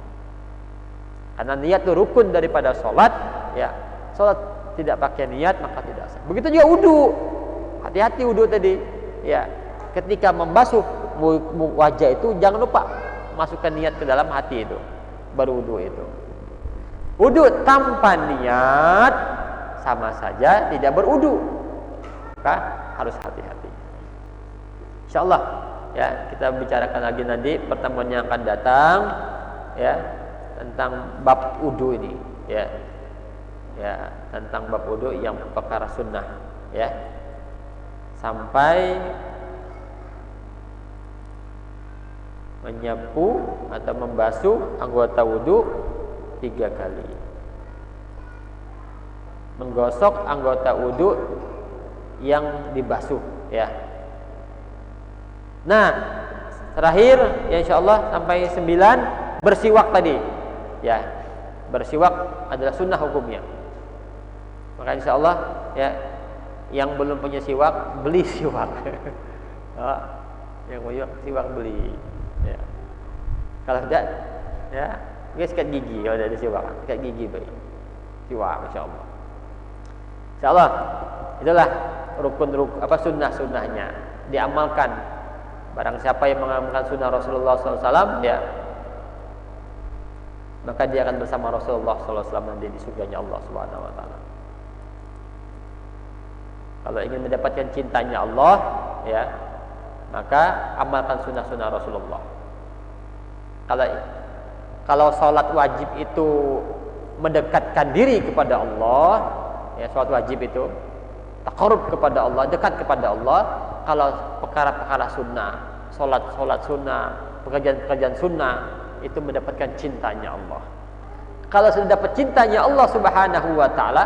Karena niat itu rukun daripada salat, ya. Salat tidak pakai niat maka tidak sah. Begitu juga wudu. Hati-hati wudu tadi, ya. Ketika membasuh wajah itu jangan lupa masukkan niat ke dalam hati itu, baru wudu itu. Wudu tanpa niat sama saja tidak berwudu. Maka harus hati-hati. Insyaallah ya, kita bicarakan lagi nanti pertemuan yang akan datang ya, tentang bab wudu ini ya. Ya, tentang bab wudu yang perkara sunnah ya. Sampai menyapu atau membasuh anggota wudu 3 kali. Menggosok anggota wudu yang dibasuh ya. Nah, terakhir ya insyaallah sampai 9 bersiwak tadi. Ya. Bersiwak adalah sunnah hukumnya. Maka insyaallah ya, yang belum punya siwak beli siwak. Oh, yang punya siwak beli. Ya. Kalau tidak ya, dia sikat gigi kalau ada siwak, sikat gigi beli. Siwak insyaallah. Insyaallah itulah rukun sunnah-sunnahnya diamalkan. Barang siapa yang mengamalkan sunnah Rasulullah SAW ya, maka dia akan bersama Rasulullah SAW nanti di surganya Allah Subhanahu Wa Taala. Kalau ingin mendapatkan cintanya Allah ya, maka amalkan sunnah-sunnah Rasulullah. Kalau salat wajib itu mendekatkan diri kepada Allah ya, salat wajib itu taqarrub kepada Allah, dekat kepada Allah. Kalau perkara-perkara sunnah, salat sunnah, pekerjaan-pekerjaan sunnah itu mendapatkan cintanya Allah. Kalau sudah dapat cintanya Allah Subhanahu Wa Taala,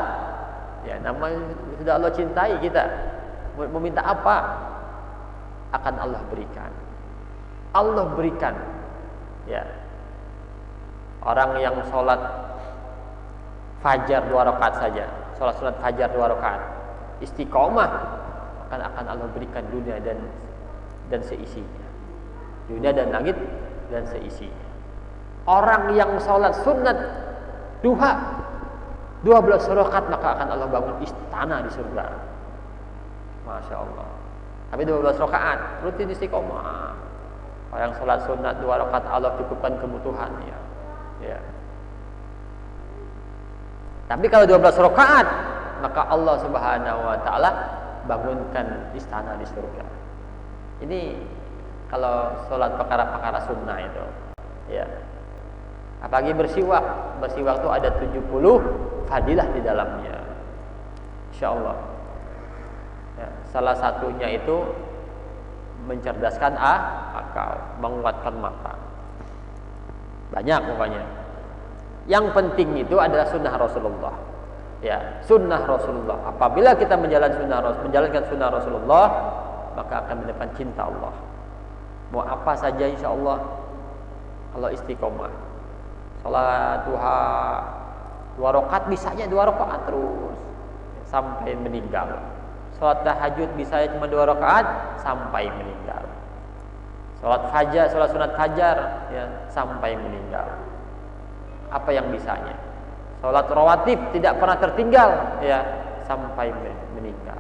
ya namanya sudah Allah cintai kita. Mau minta apa akan Allah berikan. Allah berikan. Ya. Orang yang sholat fajar 2 rakaat saja, sholat sunat fajar 2 rakaat, istiqomah, akan Allah berikan dunia dan seisinya, dunia dan langit dan seisinya. Orang yang sholat sunat duha 12 rakaat, maka akan Allah bangun istana di surga. Masya Allah. Tapi 12 rakaat rutin istiqomah. Orang sholat sunat 2 rakaat Allah cukupkan kebutuhannya. Ya. Tapi kalau 12 rakaat, maka Allah Subhanahu Wa Taala bangunkan istana di surga. Ini kalau sholat perkara-perkara sunnah itu, ya. Apalagi bersiwak itu ada 70 fadilah di dalamnya. Insyaallah. Ya, salah satunya itu mencerdaskan akal, menguatkan mata. Banyak pokoknya. Yang penting itu adalah sunnah Rasulullah. Ya, sunnah Rasulullah. Apabila kita menjalankan sunnah Rasulullah, maka akan mendapatkan cinta Allah. Mau apa saja insyaallah kalau istiqomah. Salat duha 2 rakaat bisanya 2 rakaat terus sampai meninggal. Salat tahajud bisanya cuma 2 rakaat sampai meninggal. Salat fajar, salat sunat fajar ya sampai meninggal. Apa yang bisanya? Salat rawatib tidak pernah tertinggal ya sampai meninggal.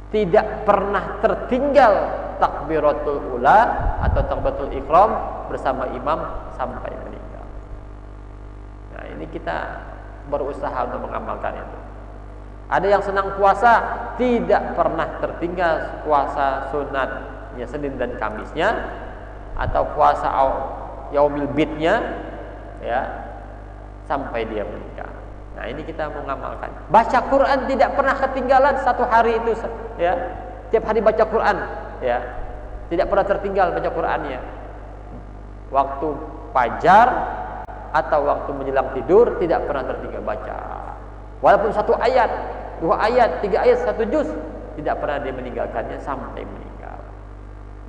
Tidak pernah tertinggal takbiratul ula atau takbiratul ihram bersama imam sampai meninggal. Nah, ini kita berusaha untuk mengamalkan itu. Ada yang senang puasa, tidak pernah tertinggal puasa sunatnya Senin dan Kamisnya, atau puasa yaumil bidnya ya sampai dia meninggal. Nah, ini kita mengamalkan. Baca Quran tidak pernah ketinggalan satu hari itu ya. Tiap hari baca Quran ya. Tidak pernah tertinggal baca Qurannya. Waktu fajar atau waktu menjelang tidur tidak pernah tertinggal baca. Walaupun satu ayat, 2 ayat, 3 ayat, 1 juz, tidak pernah dia meninggalkannya sampai meninggal.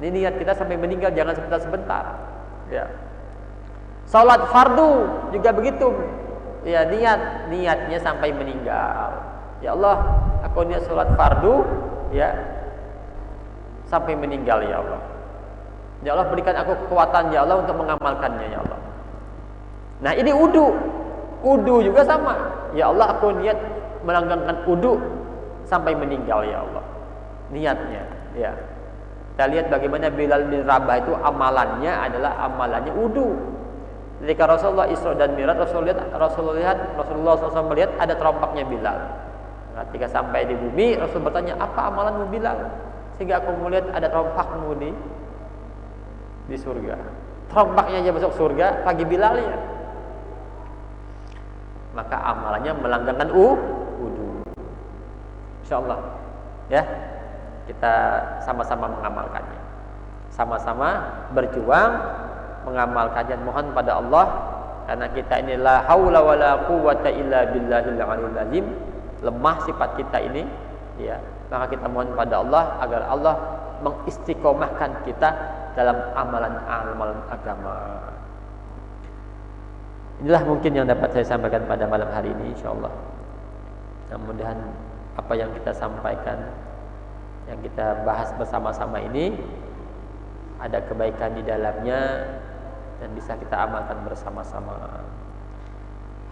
Ini niat kita sampai meninggal, jangan sebentar-sebentar. Ya. Salat fardu juga begitu. Ya, niatnya sampai meninggal. Ya Allah, aku niat salat fardu ya sampai meninggal ya Allah. Ya Allah, berikan aku kekuatan ya Allah untuk mengamalkannya ya Allah. Nah, ini wudu juga sama. Ya Allah, aku niat melanggengkan wudu sampai meninggal ya Allah. Niatnya ya. Kita lihat bagaimana Bilal bin Rabah itu amalannya adalah amalannya wudu. Ketika Rasulullah Isra dan Mi'raj, Rasulullah SAW melihat ada terompaknya Bilal. Nah, ketika sampai di bumi, Rasul bertanya, apa amalanmu Bilal? Sehingga aku melihat ada terompakmu di surga. Terompaknya aja masuk surga, pagi Bilalnya. Maka amalannya melanggengkan wudu. Insyaallah ya, kita sama-sama mengamalkannya, sama-sama berjuang mengamalkannya. Mohon pada Allah, karena kita ini la haula wala quwwata illa billahil aliyil azim, lemah sifat kita ini ya. Maka kita mohon pada Allah agar Allah mengistiqomahkan kita dalam amalan-amalan agama. Inilah mungkin yang dapat saya sampaikan pada malam hari ini, insyaallah. Mudah-mudahan apa yang kita sampaikan, yang kita bahas bersama-sama ini ada kebaikan di dalamnya dan bisa kita amalkan bersama-sama.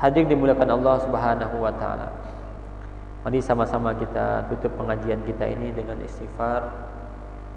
Hadirin dimuliakan Allah Subhanahu wa taala. Mari sama-sama kita tutup pengajian kita ini dengan istighfar.